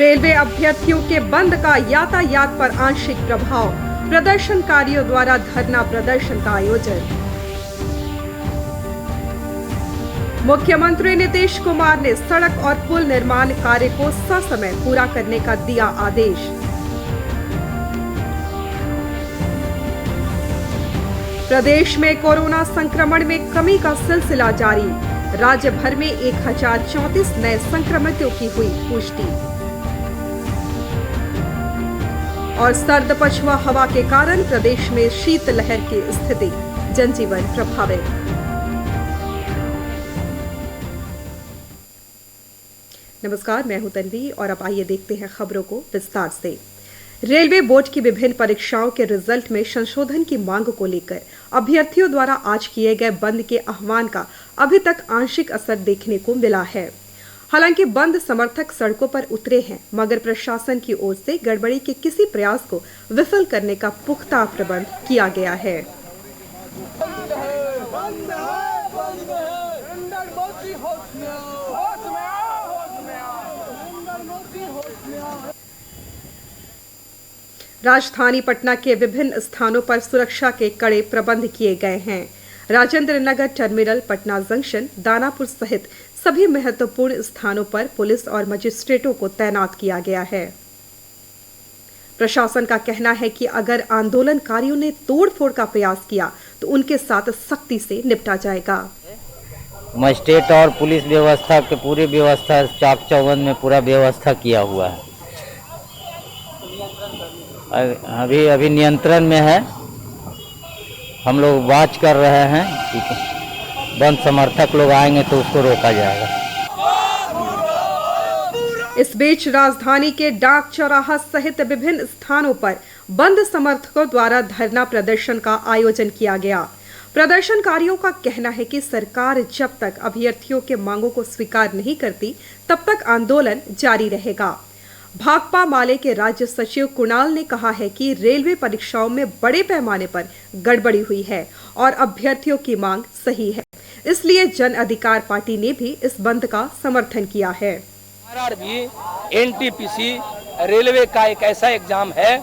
Railway अभ्यर्थियों के बंद का यातायात पर आंशिक प्रभाव, प्रदर्शनकारियों द्वारा धरना प्रदर्शन का आयोजन। मुख्यमंत्री नीतीश कुमार ने सड़क और पुल निर्माण कार्य को ससमय पूरा करने का दिया आदेश। प्रदेश में कोरोना संक्रमण में कमी का सिलसिला जारी, राज्य भर में 1034 नए संक्रमितों की हुई पुष्टि। और सर्द पछुआ हवा के कारण प्रदेश में शीतलहर की स्थिति, जनजीवन प्रभावित। नमस्कार, मैं हूं तन्वी और अब आइए देखते हैं खबरों को विस्तार से। रेलवे बोर्ड की विभिन्न परीक्षाओं के रिजल्ट में संशोधन की मांग को लेकर अभ्यर्थियों द्वारा आज किए गए बंद के आह्वान का अभी तक आंशिक असर देखने को मिला है। हालांकि बंद समर्थक सड़कों पर उतरे हैं, मगर प्रशासन की ओर से गड़बड़ी के किसी प्रयास को विफल करने का पुख्ता प्रबंध किया गया है। राजधानी पटना के विभिन्न स्थानों पर सुरक्षा के कड़े प्रबंध किए गए हैं। राजेंद्र नगर टर्मिनल, पटना जंक्शन, दानापुर सहित सभी महत्वपूर्ण स्थानों पर पुलिस और मजिस्ट्रेटों को तैनात किया गया है। प्रशासन का कहना है कि अगर आंदोलनकारियों ने तोड़फोड़ का प्रयास किया तो उनके साथ सख्ती से निपटा जाएगा। मजिस्ट्रेट और पुलिस व्यवस्था के पूरी व्यवस्था चाक चौबंद में पूरा व्यवस्था किया हुआ है। अभी नियंत्रण में है। हम लोग वाच कर रहे हैं कि बंद समर्थक लोग आएंगे तो उसको रोका जाएगा। इस बीच राजधानी के डाक चौराहा सहित विभिन्न स्थानों पर बंद समर्थकों द्वारा धरना प्रदर्शन का आयोजन किया गया। प्रदर्शनकारियों का कहना है कि सरकार जब तक अभ्यर्थियों के मांगों को स्वीकार नहीं करती तब तक आंदोलन जारी रहेगा। भाकपा माले के राज्य सचिव कुणाल ने कहा है कि रेलवे परीक्षाओं में बड़े पैमाने पर गड़बड़ी हुई है और अभ्यर्थियों की मांग सही है, इसलिए जन अधिकार पार्टी ने भी इस बंद का समर्थन किया है। आरआरबी, एनटीपीसी रेलवे का एक ऐसा एग्जाम है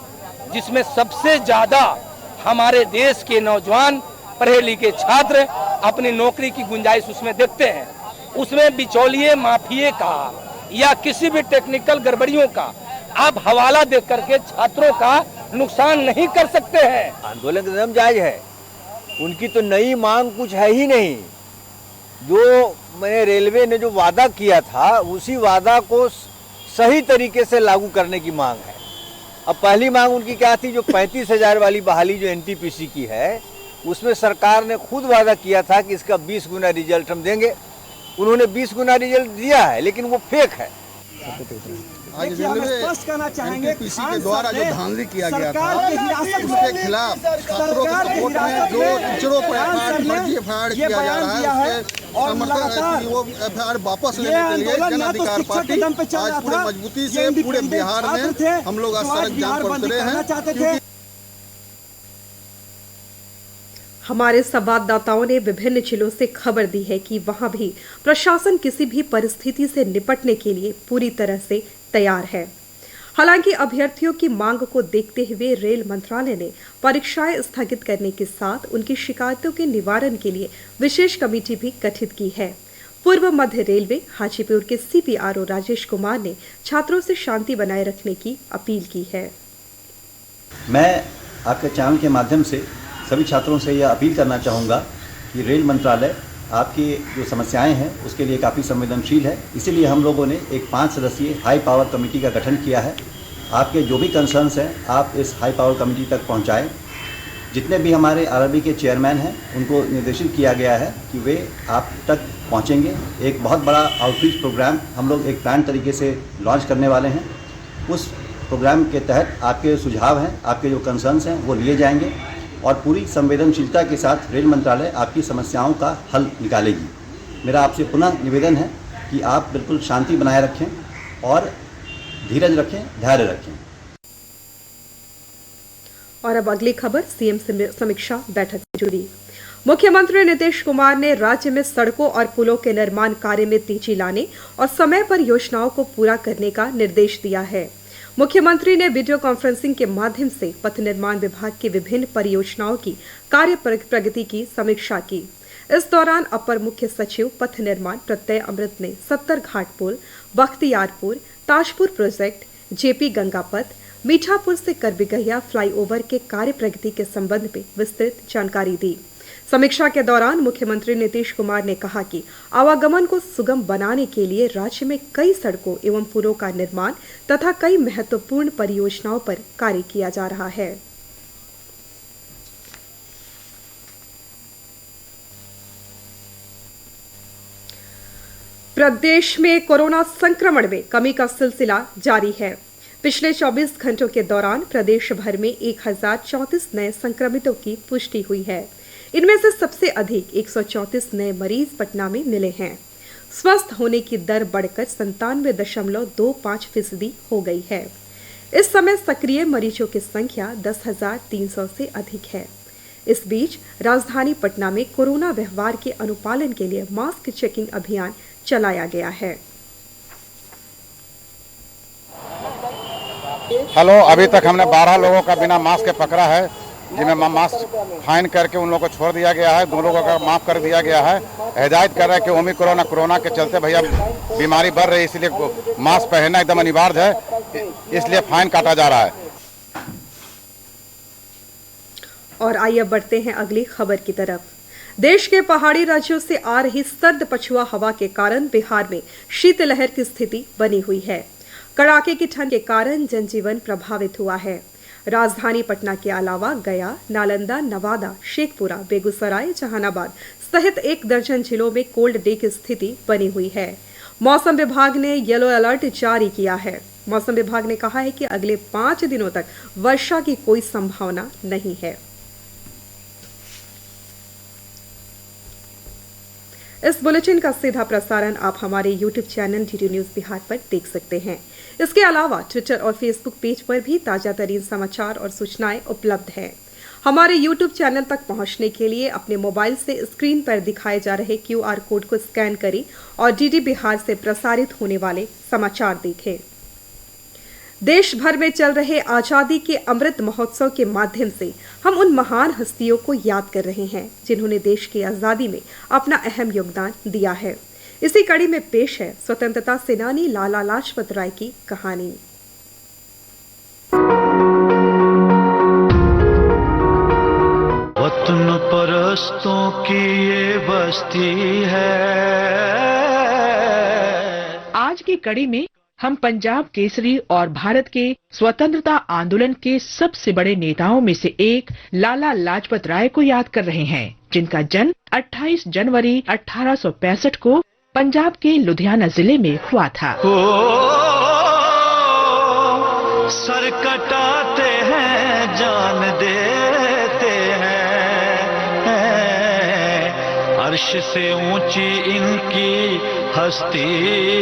जिसमें सबसे ज्यादा हमारे देश के नौजवान पढ़े लिखे छात्र अपनी नौकरी की गुंजाइश उसमें देखते हैं। उसमें बिचौलिए माफिए का या किसी भी टेक्निकल गड़बड़ियों का आप हवाला दे करके छात्रों का नुकसान नहीं कर सकते हैं। आंदोलन का एकदम जायज है। उनकी तो नई मांग कुछ है ही नहीं। जो मैंने रेलवे ने जो वादा किया था उसी वादा को सही तरीके से लागू करने की मांग है। अब पहली मांग उनकी क्या थी? जो 35,000 वाली बहाली जो एनटीपीसी की है उसमें सरकार ने खुद वादा किया था कि इसका 20 गुना रिजल्ट हम देंगे। उन्होंने 20 गुना रिजल्ट दिया है, लेकिन वो फेक है। आज रेलवे एनटीपीसी के द्वारा जो धांधली किया गया था उसके खिलाफ छात्रों के सपोर्ट में जो टीचरों पर फर्जी एफआईआर किया जा रहा है उसके समर्थन वो एफआईआर वापस लेने के लिए जन अधिकार पार्टी आज पूरे मजबूती से पूरे बिहार में हम लोग आज सड़क जाम पर उतरे हैं। हमारे संवाददाताओं ने विभिन्न जिलों से खबर दी है कि वहां भी प्रशासन किसी भी परिस्थिति से निपटने के लिए पूरी तरह से तैयार है। हालांकि अभ्यर्थियों की मांग को देखते हुए रेल मंत्रालय ने परीक्षाएं स्थगित करने के साथ उनकी शिकायतों के निवारण के लिए विशेष कमेटी भी गठित की है। पूर्व मध्य रेलवे हाजीपुर के सीपीआरओ राजेश कुमार ने छात्रों से शांति बनाए रखने की अपील की है। मैं आपके चैनल के माध्यम से सभी छात्रों से यह अपील करना चाहूँगा कि रेल मंत्रालय आपकी जो समस्याएं हैं उसके लिए काफ़ी संवेदनशील है। इसीलिए हम लोगों ने एक 5 सदस्यीय हाई पावर कमेटी का गठन किया है। आपके जो भी कंसर्न्स हैं आप इस हाई पावर कमेटी तक पहुंचाएं। जितने भी हमारे आरआरबी के चेयरमैन हैं उनको निर्देशित किया गया है कि वे आप तक पहुँचेंगे। एक बहुत बड़ा आउटरीच प्रोग्राम हम लोग एक प्लान तरीके से लॉन्च करने वाले हैं। उस प्रोग्राम के तहत आपके सुझाव हैं, आपके जो कंसर्न्स हैं वो लिए जाएंगे और पूरी संवेदनशीलता के साथ रेल मंत्रालय आपकी समस्याओं का हल निकालेगी। मेरा आपसे पुनः निवेदन है कि आप बिल्कुल शांति बनाए रखें और धीरज रखें, धैर्य रखें। और अब अगली खबर सीएम समीक्षा बैठक से जुड़ी। मुख्यमंत्री नीतीश कुमार ने राज्य में सड़कों और पुलों के निर्माण कार्य में तेजी लाने और समय पर योजनाओं को पूरा करने का निर्देश दिया है। मुख्यमंत्री ने वीडियो कॉन्फ्रेंसिंग के माध्यम से पथ निर्माण विभाग की विभिन्न परियोजनाओं की कार्य प्रगति की समीक्षा की। इस दौरान अपर मुख्य सचिव पथ निर्माण प्रत्यय अमृत ने 70 घाट पुल, बख्तियारपुर, ताजपुर प्रोजेक्ट, जेपी गंगापथ, मीठापुर से करबिगहिया फ्लाईओवर के कार्य प्रगति के संबंध में विस्तृत जानकारी दी। समीक्षा के दौरान मुख्यमंत्री नीतीश कुमार ने कहा कि आवागमन को सुगम बनाने के लिए राज्य में कई सड़कों एवं पुलों का निर्माण तथा कई महत्वपूर्ण परियोजनाओं पर कार्य किया जा रहा है। प्रदेश में कोरोना संक्रमण में कमी का सिलसिला जारी है। पिछले 24 घंटों के दौरान प्रदेश भर में 1034 नए संक्रमितों की पुष्टि हुई है। इनमें से सबसे अधिक 134 नए मरीज पटना में मिले हैं। स्वस्थ होने की दर बढ़कर 97.25% हो गई है। इस समय सक्रिय मरीजों की संख्या 10,300 से अधिक है। इस बीच राजधानी पटना में कोरोना व्यवहार के अनुपालन के लिए मास्क चेकिंग अभियान चलाया गया है। हेलो, अभी तक हमने 12 लोगों का बिना मास्क के पकड़ा है, जिन्हें मास्क फाइन करके उन लोगों को छोड़ दिया गया है। 2 लोगों का माफ कर दिया गया है। हिदायत कर रहा है कि ओमिक्रॉन कोरोना के चलते भैया बीमारी बढ़ रही है, इसलिए मास्क पहनना एकदम अनिवार्य है, इसलिए फाइन काटा जा रहा है। और आइए बढ़ते हैं अगली खबर की तरफ। देश के पहाड़ी राज्यों से आ रही सर्द पछुआ हवा के कारण बिहार में शीतलहर की स्थिति बनी हुई है। कड़ाके की ठंड के कारण जनजीवन प्रभावित हुआ है। राजधानी पटना के अलावा गया, नालंदा, नवादा, शेखपुरा, बेगूसराय, जहानाबाद सहित 1 दर्जन जिलों में कोल्ड डे की स्थिति बनी हुई है। मौसम विभाग ने येलो अलर्ट जारी किया है। मौसम विभाग ने कहा है कि अगले 5 दिनों तक वर्षा की कोई संभावना नहीं है। इस बुलेटिन का सीधा प्रसारण आप हमारे YouTube channel DD news Bihar पर देख सकते हैं। इसके अलावा ट्विटर और फेसबुक पेज पर भी ताजा तरीन समाचार और सूचनाएं उपलब्ध हैं। हमारे YouTube चैनल तक पहुंचने के लिए अपने मोबाइल से स्क्रीन पर दिखाए जा रहे QR कोड को स्कैन करें और DD बिहार से प्रसारित होने वाले समाचार देखें। देश भर में चल रहे आजादी के अमृत महोत्सव के माध्यम से हम उन महान हस्तियों को याद कर रहे हैं जिन्होंने देश की आजादी में अपना अहम योगदान दिया है। इसी कड़ी में पेश है स्वतंत्रता सेनानी लाला लाजपत राय की कहानी। वतन परस्तों की ये बस्ती है। आज की कड़ी में हम पंजाब केसरी और भारत के स्वतंत्रता आंदोलन के सबसे बड़े नेताओं में से एक लाला लाजपत राय को याद कर रहे हैं, जिनका जन्म 28 जनवरी 1865 को पंजाब के लुधियाना जिले में हुआ था। सर कटाते हैं, जान देते हैं, अर्श से ऊंची इनकी हस्ती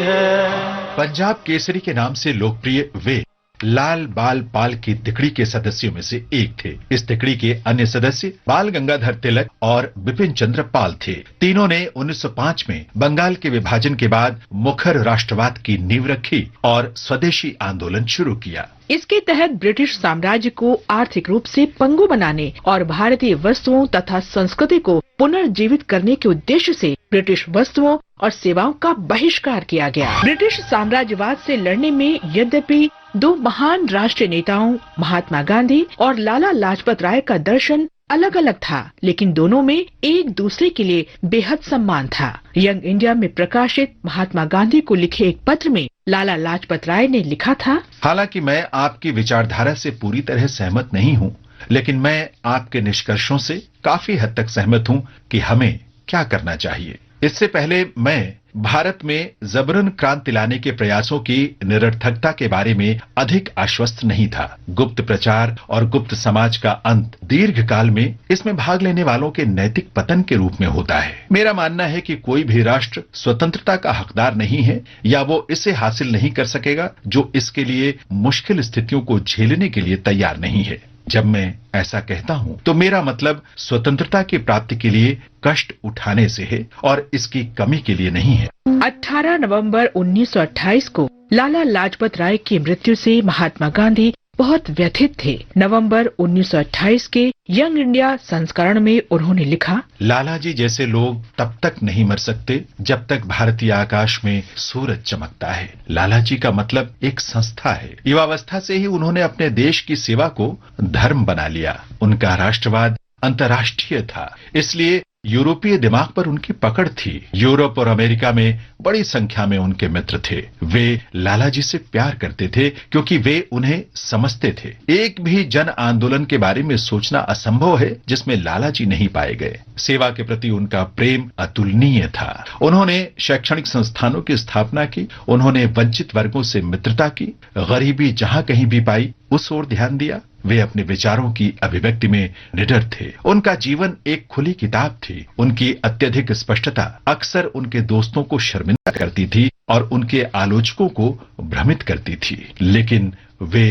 है। पंजाब केसरी के नाम से लोकप्रिय वे लाल बाल पाल की तिकड़ी के सदस्यों में से एक थे। इस तिकड़ी के अन्य सदस्य बाल गंगाधर तिलक और बिपिन चंद्र पाल थे। तीनों ने 1905 में बंगाल के विभाजन के बाद मुखर राष्ट्रवाद की नींव रखी और स्वदेशी आंदोलन शुरू किया। इसके तहत ब्रिटिश साम्राज्य को आर्थिक रूप से पंगु बनाने और भारतीय वस्तुओं तथा संस्कृति को पुनर्जीवित करने के उद्देश्य से ब्रिटिश वस्तुओं और सेवाओं का बहिष्कार किया गया। ब्रिटिश साम्राज्यवाद से लड़ने में यद्यपि 2 महान राष्ट्रीय नेताओं महात्मा गांधी और लाला लाजपत राय का दर्शन अलग अलग था, लेकिन दोनों में एक दूसरे के लिए बेहद सम्मान था। यंग इंडिया में प्रकाशित महात्मा गांधी को लिखे एक पत्र में लाला लाजपत राय ने लिखा था, हालांकि मैं आपकी विचारधारा से पूरी तरह सहमत नहीं हूं, लेकिन मैं आपके निष्कर्षों से काफी हद तक सहमत हूं कि हमें क्या करना चाहिए। इससे पहले मैं भारत में जबरन क्रांति लाने के प्रयासों की निरर्थकता के बारे में अधिक आश्वस्त नहीं था। गुप्त प्रचार और गुप्त समाज का अंत दीर्घ काल में इसमें भाग लेने वालों के नैतिक पतन के रूप में होता है। मेरा मानना है कि कोई भी राष्ट्र स्वतंत्रता का हकदार नहीं है या वो इसे हासिल नहीं कर सकेगा जो इसके लिए मुश्किल स्थितियों को झेलने के लिए तैयार नहीं है। जब मैं ऐसा कहता हूं तो मेरा मतलब स्वतंत्रता की प्राप्ति के लिए कष्ट उठाने से है और इसकी कमी के लिए नहीं है। 18 नवंबर 1928 को लाला लाजपत राय की मृत्यु से महात्मा गांधी बहुत व्यथित थे। नवंबर 1928 के यंग इंडिया संस्करण में उन्होंने लिखा, लाला जी जैसे लोग तब तक नहीं मर सकते जब तक भारतीय आकाश में सूरज चमकता है। लाला जी का मतलब एक संस्था है। युवावस्था से ही उन्होंने अपने देश की सेवा को धर्म बना लिया। उनका राष्ट्रवाद अंतर्राष्ट्रीय था, इसलिए यूरोपीय दिमाग पर उनकी पकड़ थी। यूरोप और अमेरिका में बड़ी संख्या में उनके मित्र थे। वे लाला जी से प्यार करते थे क्योंकि वे उन्हें समझते थे। एक भी जन आंदोलन के बारे में सोचना असंभव है जिसमें लाला जी नहीं पाए गए। सेवा के प्रति उनका प्रेम अतुलनीय था। उन्होंने शैक्षणिक संस्थानों की स्थापना की। उन्होंने वंचित वर्गों से मित्रता की। गरीबी जहां कहीं भी पाई उस ओर ध्यान दिया। वे अपने विचारों की अभिव्यक्ति में निडर थे। उनका जीवन एक खुली किताब थी। उनकी अत्यधिक स्पष्टता अक्सर उनके दोस्तों को शर्मिंदा करती थी और उनके आलोचकों को भ्रमित करती थी, लेकिन वे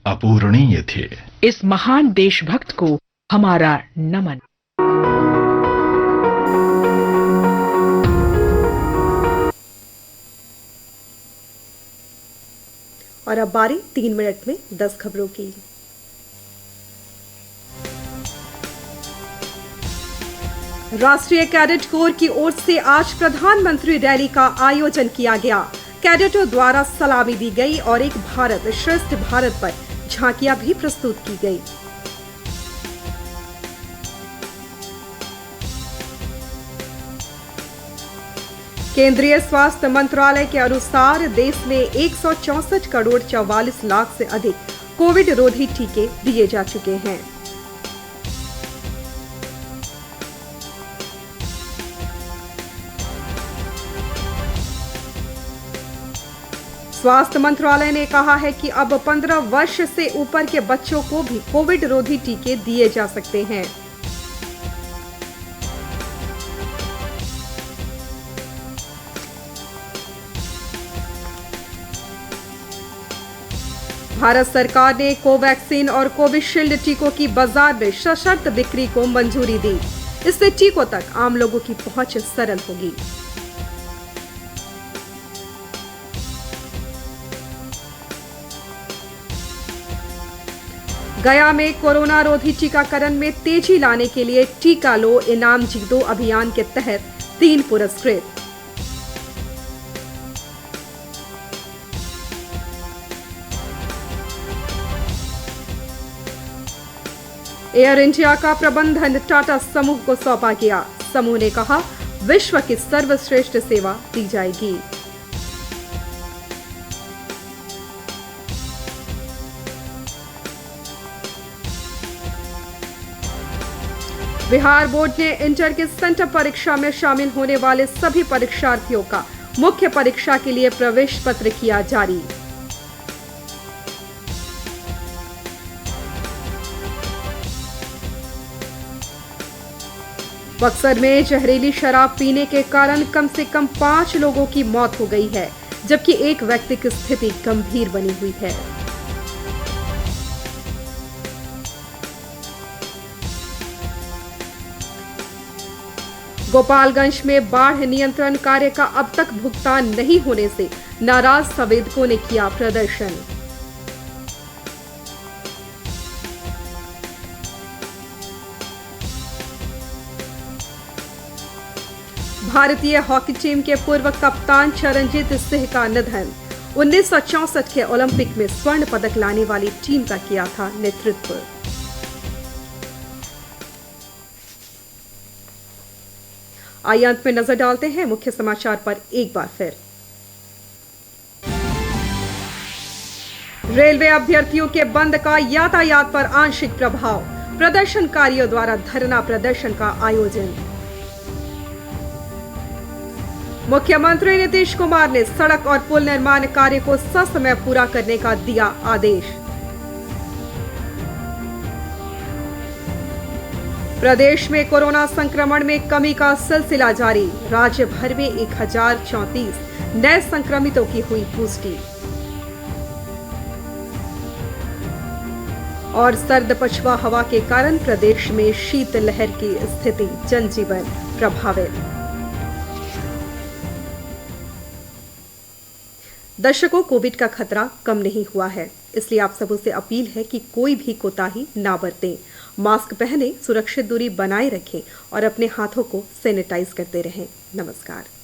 अपूरणीय थे। इस महान देशभक्त को हमारा नमन। और अब बारी 3 मिनट में 10 खबरों की। राष्ट्रीय कैडेट कोर की ओर से आज प्रधानमंत्री रैली का आयोजन किया गया। कैडेटों द्वारा सलामी दी गई और एक भारत श्रेष्ठ भारत पर झांकियां भी प्रस्तुत की गई। केंद्रीय स्वास्थ्य मंत्रालय के अनुसार देश में 164 करोड़ 44 लाख से अधिक कोविड रोधी टीके दिए जा चुके हैं। स्वास्थ्य मंत्रालय ने कहा है कि अब 15 वर्ष से ऊपर के बच्चों को भी कोविड रोधी टीके दिए जा सकते हैं। भारत सरकार ने कोवैक्सीन और कोविशील्ड टीकों की बाजार में सशर्त बिक्री को मंजूरी दी। इससे टीकों तक आम लोगों की पहुंच सरल होगी। गया में कोरोना रोधी टीकाकरण में तेजी लाने के लिए टीका लो इनाम जीतो अभियान के तहत 3 पुरस्कृत। एयर इंडिया का प्रबंधन टाटा समूह को सौंपा गया। समूह ने कहा, विश्व की सर्वश्रेष्ठ सेवा दी जाएगी। बिहार बोर्ड ने इंटर के सेंटर परीक्षा में शामिल होने वाले सभी परीक्षार्थियों का मुख्य परीक्षा के लिए प्रवेश पत्र किया जारी। बक्सर में जहरीली शराब पीने के कारण कम से कम 5 लोगों की मौत हो गई है, जबकि एक व्यक्ति की स्थिति गंभीर बनी हुई है। गोपालगंज में बाढ़ नियंत्रण कार्य का अब तक भुगतान नहीं होने से नाराज संवेदकों ने किया प्रदर्शन। भारतीय हॉकी टीम के पूर्व कप्तान चरणजीत सिंह का निधन। 1964 के ओलंपिक में स्वर्ण पदक लाने वाली टीम का किया था नेतृत्व। आइए अंत में नजर डालते हैं मुख्य समाचार पर एक बार फिर। रेलवे अभ्यर्थियों के बंद का यातायात पर आंशिक प्रभाव। प्रदर्शनकारियों द्वारा धरना प्रदर्शन का आयोजन। मुख्यमंत्री नीतीश कुमार ने सड़क और पुल निर्माण कार्य को ससमय पूरा करने का दिया आदेश। प्रदेश में कोरोना संक्रमण में कमी का सिलसिला जारी। राज्य भर में 1034 नए संक्रमितों की हुई पुष्टि। और सर्द पछुआ हवा के कारण प्रदेश में शीतलहर की स्थिति, जनजीवन प्रभावित। दर्शकों, कोविड का खतरा कम नहीं हुआ है, इसलिए आप सबों से अपील है कि कोई भी कोताही ना बरतें। मास्क पहने, सुरक्षित दूरी बनाए रखें और अपने हाथों को सैनिटाइज करते रहें। नमस्कार।